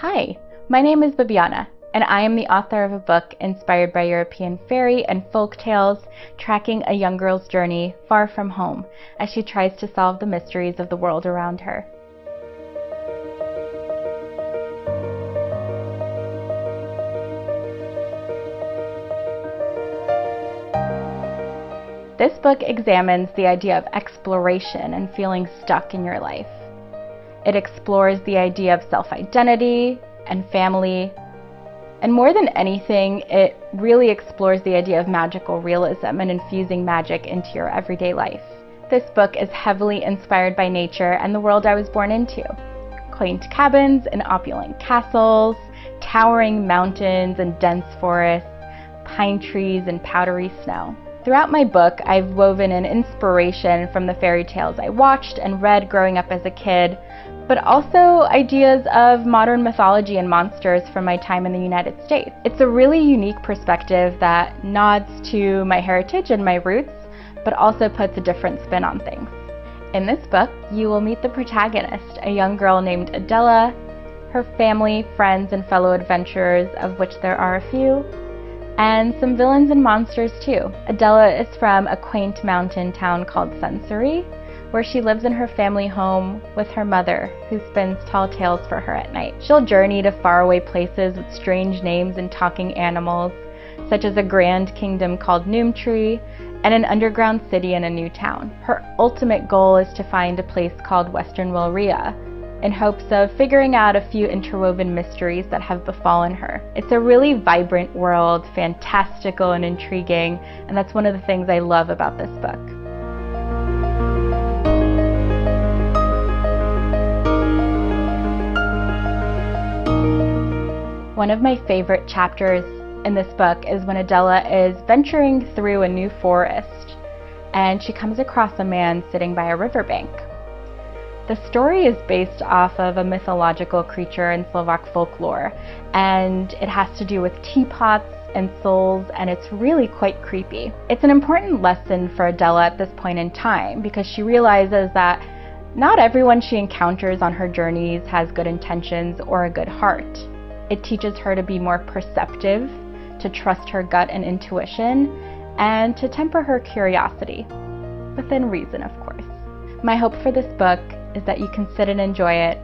Hi, my name is Bibiana, and I am the author of a book inspired by European fairy and folk tales, tracking a young girl's journey far from home as she tries to solve the mysteries of the world around her. This book examines the idea of exploration and feeling stuck in your life. It explores the idea of self-identity and family, and more than anything, it really explores the idea of magical realism and infusing magic into your everyday life. This book is heavily inspired by nature and the world I was born into. Quaint cabins and opulent castles, towering mountains and dense forests, pine trees and powdery snow. Throughout my book, I've woven in inspiration from the fairy tales I watched and read growing up as a kid, but also ideas of modern mythology and monsters from my time in the United States. It's a really unique perspective that nods to my heritage and my roots, but also puts a different spin on things. In this book, you will meet the protagonist, a young girl named Adela, her family, friends, and fellow adventurers, of which there are a few, and some villains and monsters too. Adela is from a quaint mountain town called Sensory, where she lives in her family home with her mother, who spins tall tales for her at night. She'll journey to faraway places with strange names and talking animals, such as a grand kingdom called Noomtree, and an underground city in a new town. Her ultimate goal is to find a place called Western Wilria, in hopes of figuring out a few interwoven mysteries that have befallen her. It's a really vibrant world, fantastical and intriguing, and that's one of the things I love about this book. One of my favorite chapters in this book is when Adela is venturing through a new forest and she comes across a man sitting by a riverbank. The story is based off of a mythological creature in Slovak folklore, and it has to do with teapots and souls, and it's really quite creepy. It's an important lesson for Adela at this point in time because she realizes that not everyone she encounters on her journeys has good intentions or a good heart. It teaches her to be more perceptive, to trust her gut and intuition, and to temper her curiosity, within reason, of course. My hope for this book is that you can sit and enjoy it,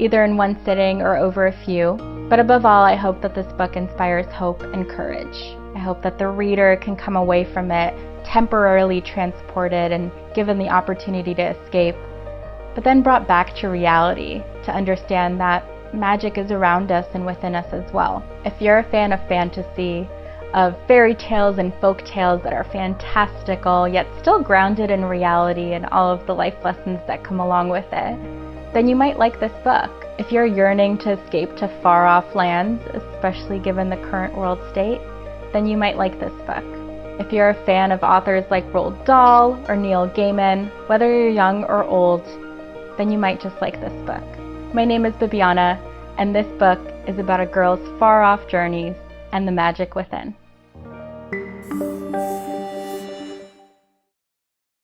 either in one sitting or over a few. But above all, I hope that this book inspires hope and courage. I hope that the reader can come away from it temporarily transported and given the opportunity to escape, but then brought back to reality to understand that magic is around us and within us as well. If you're a fan of fantasy, of fairy tales and folk tales that are fantastical yet still grounded in reality and all of the life lessons that come along with it, then you might like this book. If you're yearning to escape to far-off lands, especially given the current world state, then you might like this book. If you're a fan of authors like Roald Dahl or Neil Gaiman, whether you're young or old, then you might just like this book. My name is Bibiana, and this book is about a girl's far-off journeys and the magic within.